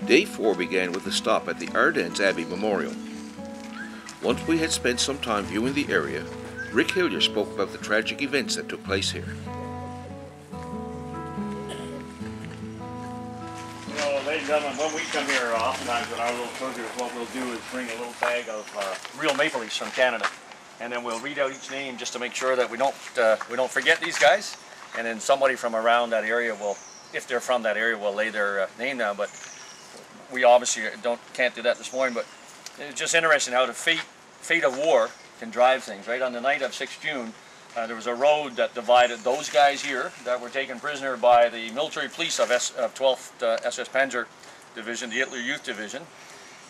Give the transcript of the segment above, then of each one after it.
Day 4 began with a stop at the Ardennes Abbey Memorial. Once we had spent some time viewing the area, Rick Hillier spoke about the tragic events that took place here. Ladies and gentlemen, when we come here, oftentimes with our little tour group, what we'll do is bring a little bag of real maple leaves from Canada, and then we'll read out each name just to make sure that we don't forget these guys. And then somebody from around that area will, if they're from that area, will lay their name down. But we obviously can't do that this morning. But it's just interesting how the fate of war can drive things. Right on the night of 6 June. There was a road that divided those guys here that were taken prisoner by the military police of 12th SS Panzer Division, the Hitler Youth Division.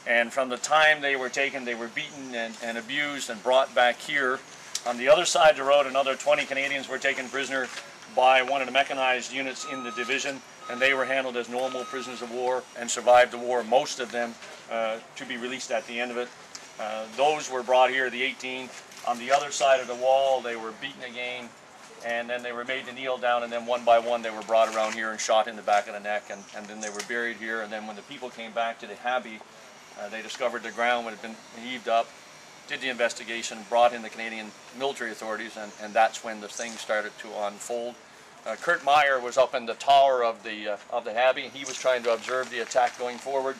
And from the time they were taken, they were beaten and abused and brought back here. On the other side of the road, another 20 Canadians were taken prisoner by one of the mechanized units in the division, and they were handled as normal prisoners of war and survived the war, most of them to be released at the end of it. Those were brought here, the 18. On the other side of the wall, they were beaten again, and then they were made to kneel down, and then one by one they were brought around here and shot in the back of the neck, and then they were buried here. And then when the people came back to the Abbey, they discovered the ground had been heaved up, did the investigation, brought in the Canadian military authorities, and that's when the thing started to unfold. Kurt Meyer was up in the tower of the Abbey, and he was trying to observe the attack going forward.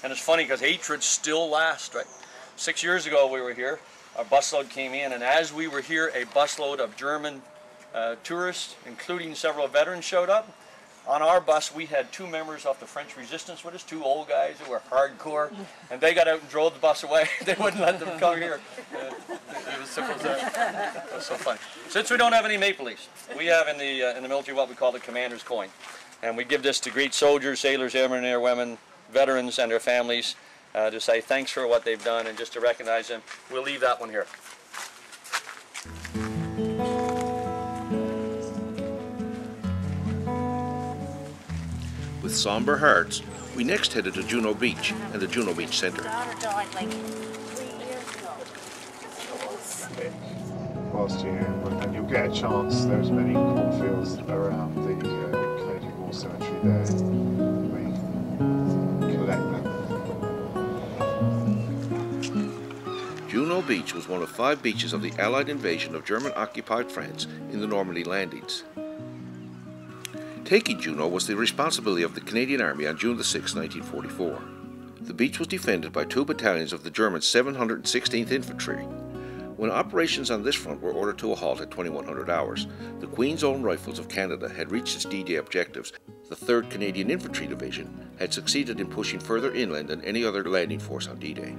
And it's funny because hatred still lasts, right? 6 years ago we were here. A busload came in, and as we were here, a busload of German tourists, including several veterans, showed up. On our bus, we had 2 members of the French resistance with us, 2 old guys who were hardcore, and they got out and drove the bus away. They wouldn't let them come here. It was simple as that. It was so funny. Since we don't have any maple leaves, we have in the military what we call the commander's coin, and we give this to great soldiers, sailors, airmen, airwomen, veterans, and their families. To say thanks for what they've done and just to recognize them. We'll leave that one here. With somber hearts, we next headed to Juno Beach and the Juno Beach Centre. Whilst you're here, and you'll get a chance, there's many cornfields around the Canadian War Cemetery there. We collect them. Juno Beach was one of 5 beaches of the Allied invasion of German-occupied France in the Normandy landings. Taking Juno was the responsibility of the Canadian Army on June 6, 1944. The beach was defended by 2 battalions of the German 716th Infantry. When operations on this front were ordered to a halt at 2100 hours, the Queen's Own Rifles of Canada had reached its D-Day objectives. The 3rd Canadian Infantry Division had succeeded in pushing further inland than any other landing force on D-Day.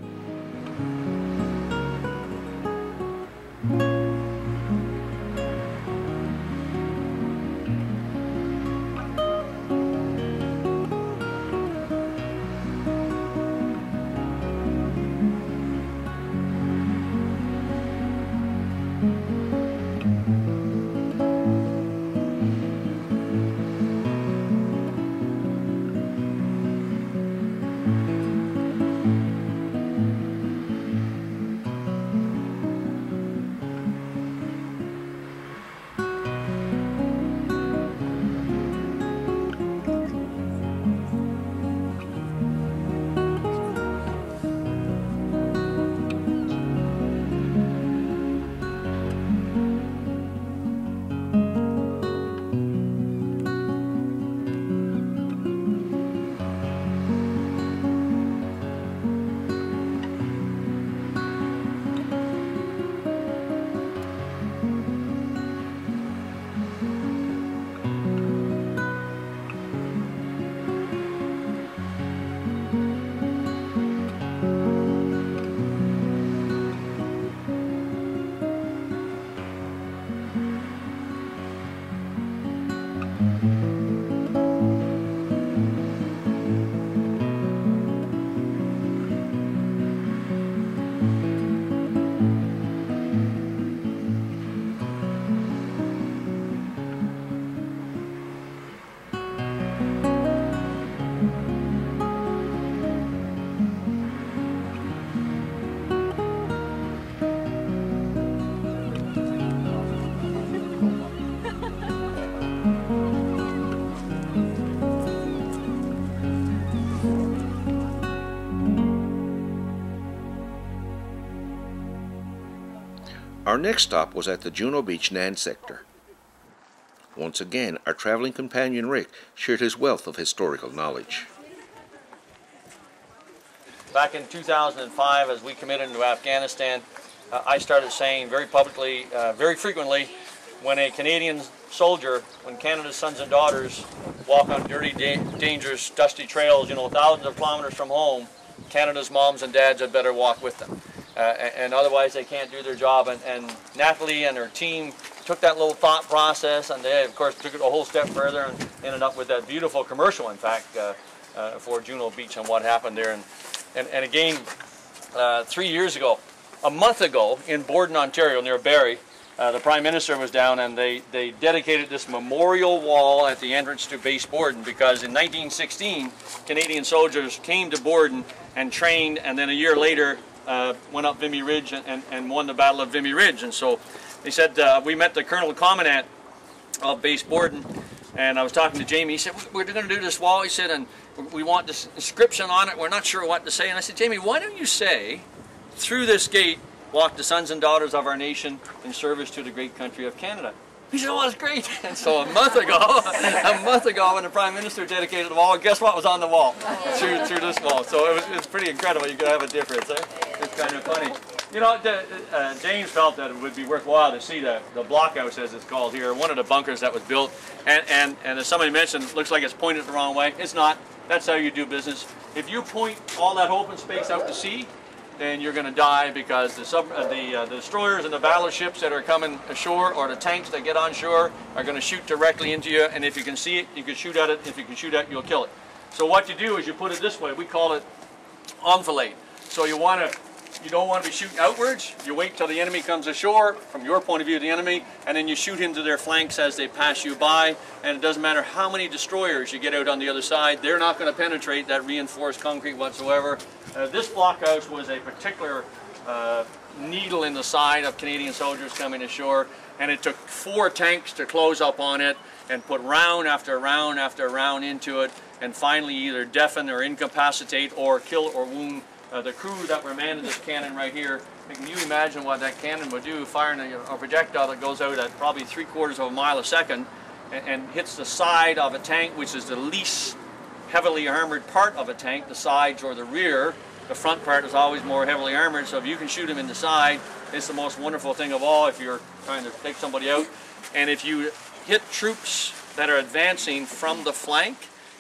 Our next stop was at the Juno Beach Nan sector. Once again, our travelling companion Rick shared his wealth of historical knowledge. Back in 2005, as we committed into Afghanistan, I started saying very publicly, very frequently, when a Canadian soldier, when Canada's sons and daughters walk on dirty, dangerous, dusty trails, you know, thousands of kilometers from home, Canada's moms and dads had better walk with them. And otherwise they can't do their job. And Natalie and her team took that little thought process, and they, of course, took it a whole step further and ended up with that beautiful commercial, in fact, for Juno Beach and what happened there. And again, 3 years ago, a month ago, in Borden, Ontario, near Barrie, the Prime Minister was down, and they dedicated this memorial wall at the entrance to base Borden, because in 1916, Canadian soldiers came to Borden and trained, and then a year later went up Vimy Ridge and won the Battle of Vimy Ridge. And so they said, we met the Colonel Commandant of base Borden, and I was talking to Jamie. He said, we're going to do this wall, he said, and we want this inscription on it. We're not sure what to say. And I said, Jamie, why don't you say, through this gate walk the sons and daughters of our nation in service to the great country of Canada. He said, oh, that's great. And so a month ago, when the Prime Minister dedicated the wall, guess what was on the wall? Through this wall. So it's pretty incredible. You could have a difference, eh? It's kind of funny. You know, James felt that it would be worthwhile to see the blockhouse, as it's called here, one of the bunkers that was built. And as somebody mentioned, it looks like it's pointed the wrong way. It's not. That's how you do business. If you point all that open space out to sea, then you're going to die, because the destroyers and the battleships that are coming ashore, or the tanks that get on shore, are going to shoot directly into you. And if you can see it, you can shoot at it. If you can shoot at it, you'll kill it. So what you do is you put it this way. We call it enfilade. So you don't want to be shooting outwards. You wait till the enemy comes ashore, from your point of view, the enemy, and then you shoot into their flanks as they pass you by. And it doesn't matter how many destroyers you get out on the other side, they're not going to penetrate that reinforced concrete whatsoever. This blockhouse was a particular needle in the side of Canadian soldiers coming ashore, and it took 4 tanks to close up on it and put round after round after round into it, and finally either deafen or incapacitate or kill or wound the crew that were manning this cannon right here. Can you imagine what that cannon would do, firing a projectile that goes out at probably 3/4 of a mile a second and hits the side of a tank, which is the least heavily armored part of a tank, the sides or the rear. The front part is always more heavily armored, so if you can shoot them in the side, it's the most wonderful thing of all if you're trying to take somebody out. And if you hit troops that are advancing from the flank,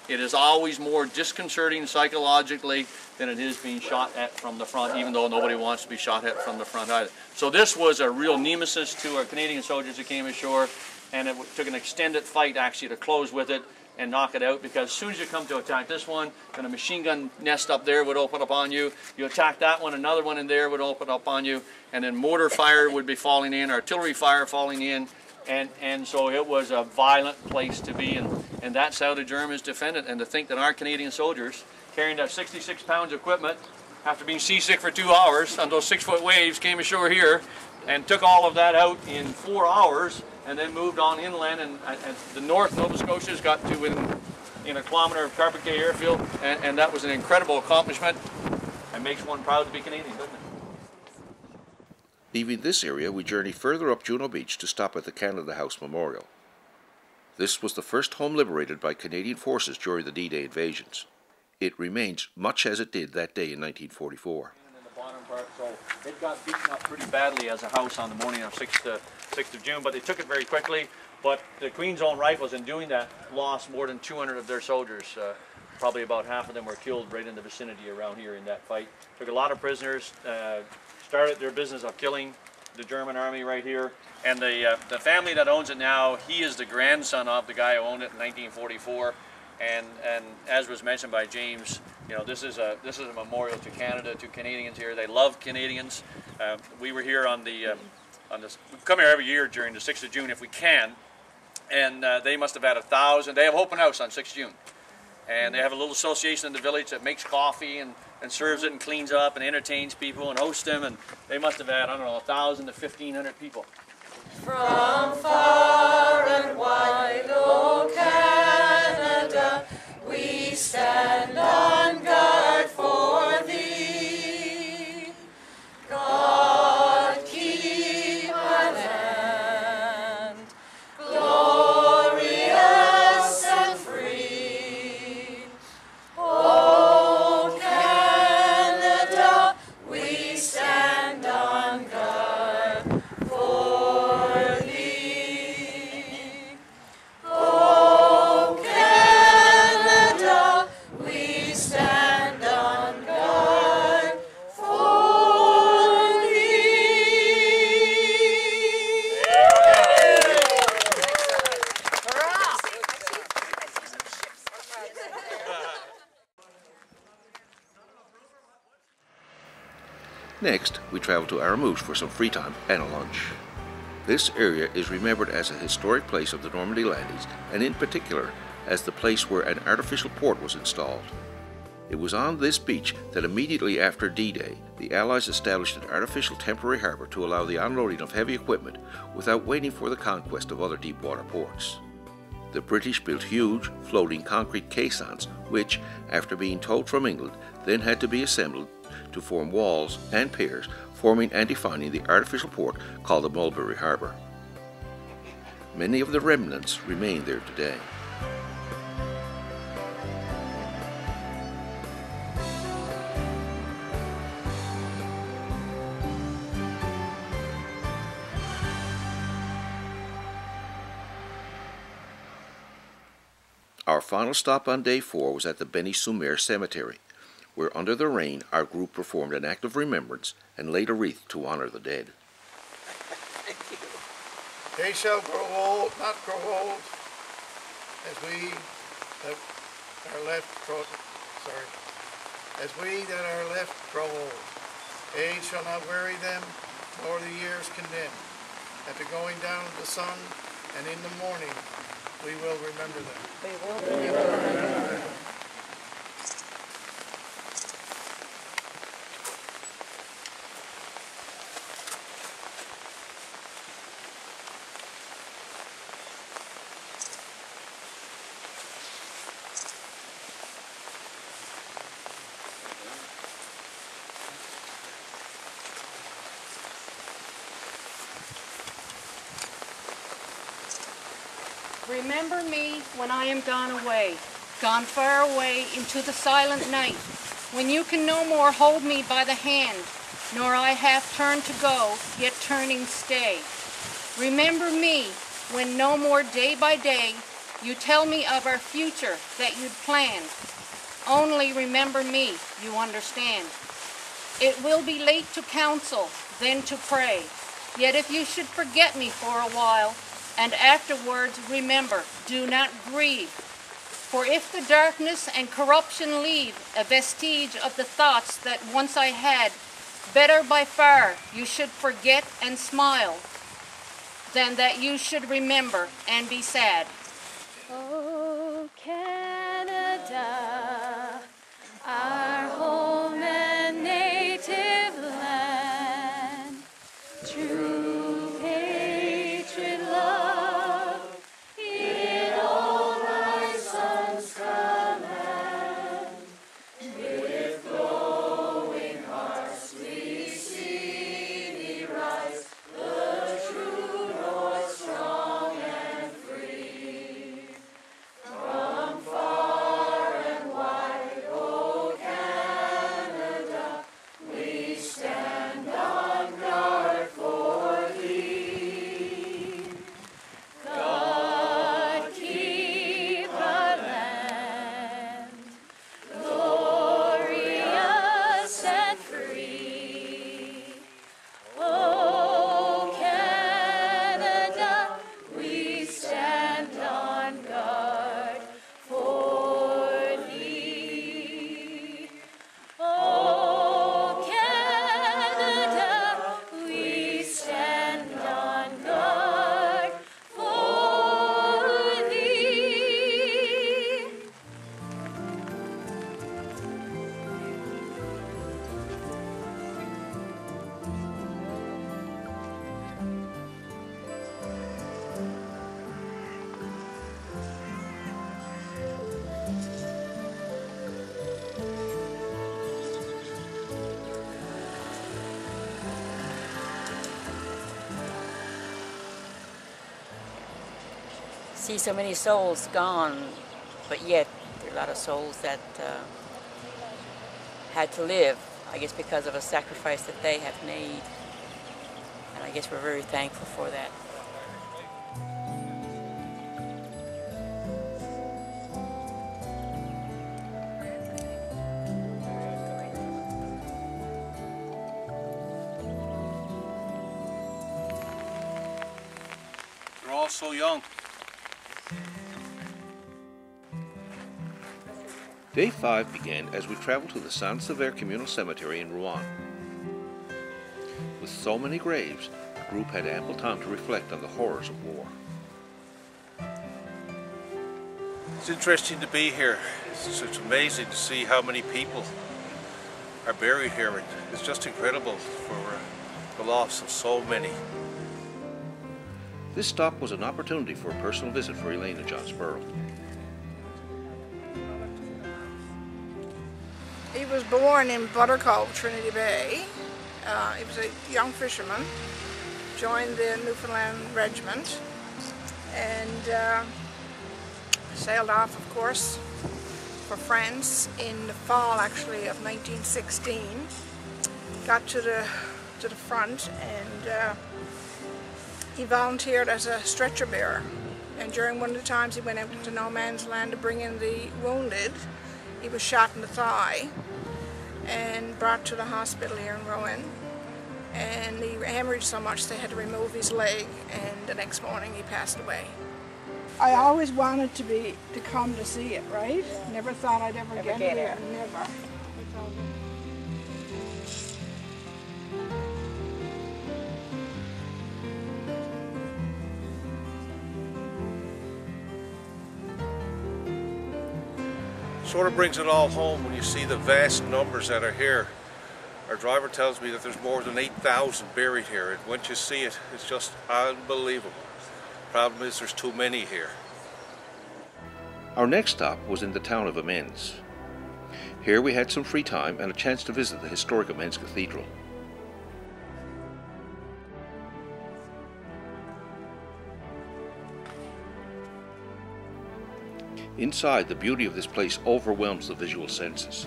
it is always more disconcerting psychologically than it is being shot at from the front, even though nobody wants to be shot at from the front either. So this was a real nemesis to our Canadian soldiers who came ashore, and it took an extended fight actually to close with it and knock it out, because as soon as you come to attack this one, then a machine gun nest up there would open up on you. You attack that one, another one in there would open up on you, and then mortar fire would be falling in, artillery fire falling in, and so it was a violent place to be, and that's how the Germans defended. And to think that our Canadian soldiers, carrying that 66 pounds of equipment, after being seasick for 2 hours on those 6-foot waves, came ashore here and took all of that out in 4 hours, and then moved on inland, and the North Nova Scotia's got to within a kilometer of Carpet Cay Airfield, and that was an incredible accomplishment, and makes one proud to be Canadian, doesn't it? Leaving this area, we journey further up Juno Beach to stop at the Canada House Memorial. This was the first home liberated by Canadian forces during the D-Day invasions. It remains much as it did that day in 1944. In the bottom part, so it got beaten up pretty badly as a house on the morning of 6th of June, but they took it very quickly. But the Queen's Own Rifles, in doing that, lost more than 200 of their soldiers. Probably about half of them were killed right in the vicinity around here in that fight. Took a lot of prisoners, started their business of killing the German army right here. And the family that owns it now, he is the grandson of the guy who owned it in 1944. And as was mentioned by James, you know, this is a memorial to Canada, to Canadians here. They love Canadians. We were here on this. We come here every year during the 6th of June if we can, and they must have had 1,000. They have open house on 6th June, and they have a little association in the village that makes coffee and serves it and cleans up and entertains people and hosts them, and they must have had, I don't know, 1,000 to 1,500 people. From far and wide, O Canada, we stand on guard for thee. God keep Next, we travel to Arromanches for some free time and a lunch. This area is remembered as a historic place of the Normandy landings, and in particular as the place where an artificial port was installed. It was on this beach that immediately after D-Day, the Allies established an artificial temporary harbour to allow the unloading of heavy equipment without waiting for the conquest of other deep-water ports. The British built huge, floating concrete caissons, which, after being towed from England, then had to be assembled to form walls and piers, forming and defining the artificial port called the Mulberry Harbour. Many of the remnants remain there today. Our final stop on day 4 was at the Beny-sur-Mer Cemetery, where under the rain our group performed an act of remembrance and laid a wreath to honor the dead. They shall grow old, not grow old, as we that are left grow, as we that are left grow old. Age shall not weary them, nor the years condemn. At the going down of the sun and in the morning, we will remember them. We will remember them. Remember me when I am gone away, gone far away into the silent night, when you can no more hold me by the hand, nor I half turn to go, yet turning stay. Remember me when no more day by day you tell me of our future that you'd planned. Only remember me, you understand. It will be late to counsel, then to pray, yet if you should forget me for a while, and afterwards remember, do not grieve. For if the darkness and corruption leave a vestige of the thoughts that once I had, better by far you should forget and smile, than that you should remember and be sad. Oh, Canada, our home and native land, true patriot love, in all thy sons command. With glowing hearts we see thee rise, the true north strong and free. From far and wide, O Canada, we stand on guard for thee. God keep our land glorious and free. O Canada, we stand on guard for thee. O Canada, we stand on guard for thee. See so many souls gone, but yet there are a lot of souls that had to live, I guess because of a sacrifice that they have made. And I guess we're very thankful for that. They're all so young. Day 5 began as we traveled to the Sever Communal Cemetery in Rouen. so many graves, the group had ample time to reflect on the horrors of war. It's interesting to be here. It's amazing to see how many people are buried here. It's just incredible for the loss of so many. This stop was an opportunity for a personal visit for Elaine and John Spurl. He was born in Buttercove, Trinity Bay. He was a young fisherman, joined the Newfoundland Regiment, and sailed off, of course, for France in the fall, actually, of 1916. Got to the front, and he volunteered as a stretcher bearer. And during one of the times he went out into no man's land to bring in the wounded, he was shot in the thigh and brought to the hospital here in Rouen. And he hemorrhaged so much they had to remove his leg, and the next morning he passed away. I always wanted to come to see it, right? Never thought I'd ever get here. Never. Sort of brings it all home when you see the vast numbers that are here. Our driver tells me that there's more than 8,000 buried here, and once you see it, it's just unbelievable. Problem is there's too many here. Our next stop was in the town of Amiens. Here we had some free time and a chance to visit the historic Amiens Cathedral. Inside, the beauty of this place overwhelms the visual senses.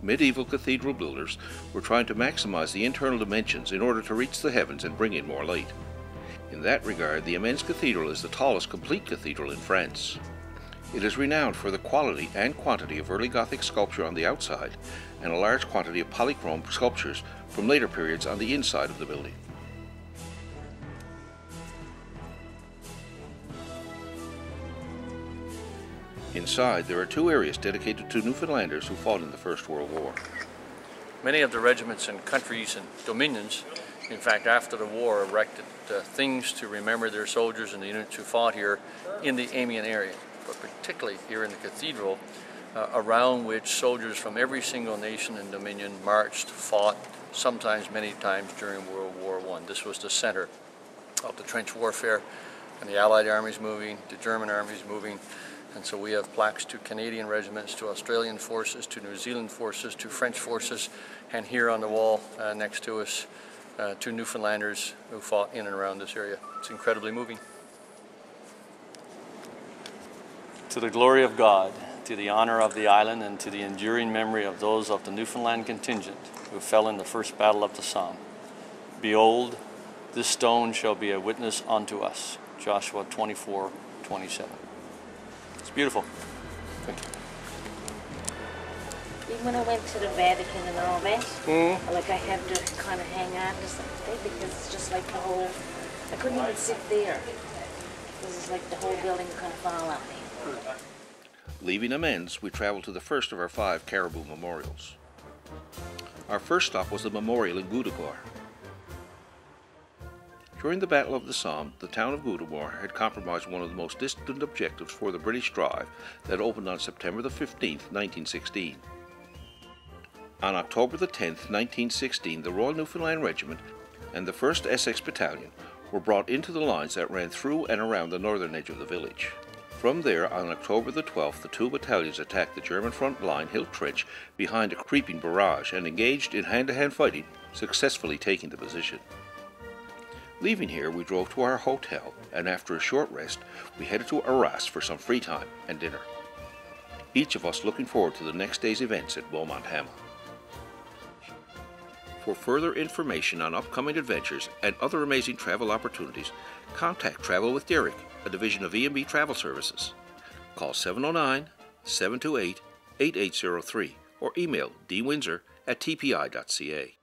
Medieval cathedral builders were trying to maximize the internal dimensions in order to reach the heavens and bring in more light. In that regard, the Amiens Cathedral is the tallest complete cathedral in France. It is renowned for the quality and quantity of early Gothic sculpture on the outside and a large quantity of polychrome sculptures from later periods on the inside of the building. Inside, there are two areas dedicated to Newfoundlanders who fought in the First World War. Many of the regiments and countries and dominions, in fact, after the war, erected things to remember their soldiers and the units who fought here in the Amiens area, but particularly here in the cathedral, around which soldiers from every single nation and dominion marched, fought, sometimes many times during World War I. This was the center of the trench warfare, and the Allied armies moving, the German armies moving. And so we have plaques to Canadian regiments, to Australian forces, to New Zealand forces, to French forces, and here on the wall next to us, to Newfoundlanders who fought in and around this area. It's incredibly moving. To the glory of God, to the honor of the island, and to the enduring memory of those of the Newfoundland contingent who fell in the first battle of the Somme. Behold, this stone shall be a witness unto us. Joshua 24:27. It's beautiful. Thank you. Even when I went to the Vatican and all that, like I had to kind of hang on to something because it's just like the whole, I couldn't even sit there. This is like the whole building kind of fall on me. Leaving Amiens, we traveled to the first of our 5 Caribou Memorials. Our first stop was the memorial in Guedecort. During the Battle of the Somme, the town of Guedecort had compromised one of the most distant objectives for the British drive that opened on September the 15th, 1916. On October the 10th, 1916, the Royal Newfoundland Regiment and the 1st Essex Battalion were brought into the lines that ran through and around the northern edge of the village. From there, on October the 12th, the 2 battalions attacked the German front line hill trench behind a creeping barrage and engaged in hand-to-hand fighting, successfully taking the position. Leaving here, we drove to our hotel, and after a short rest, we headed to Arras for some free time and dinner. Each of us looking forward to the next day's events at Beaumont Hamel. For further information on upcoming adventures and other amazing travel opportunities, contact Travel with Derek, a division of E&B Travel Services. Call 709-728-8803 or email dwindsor@tpi.ca.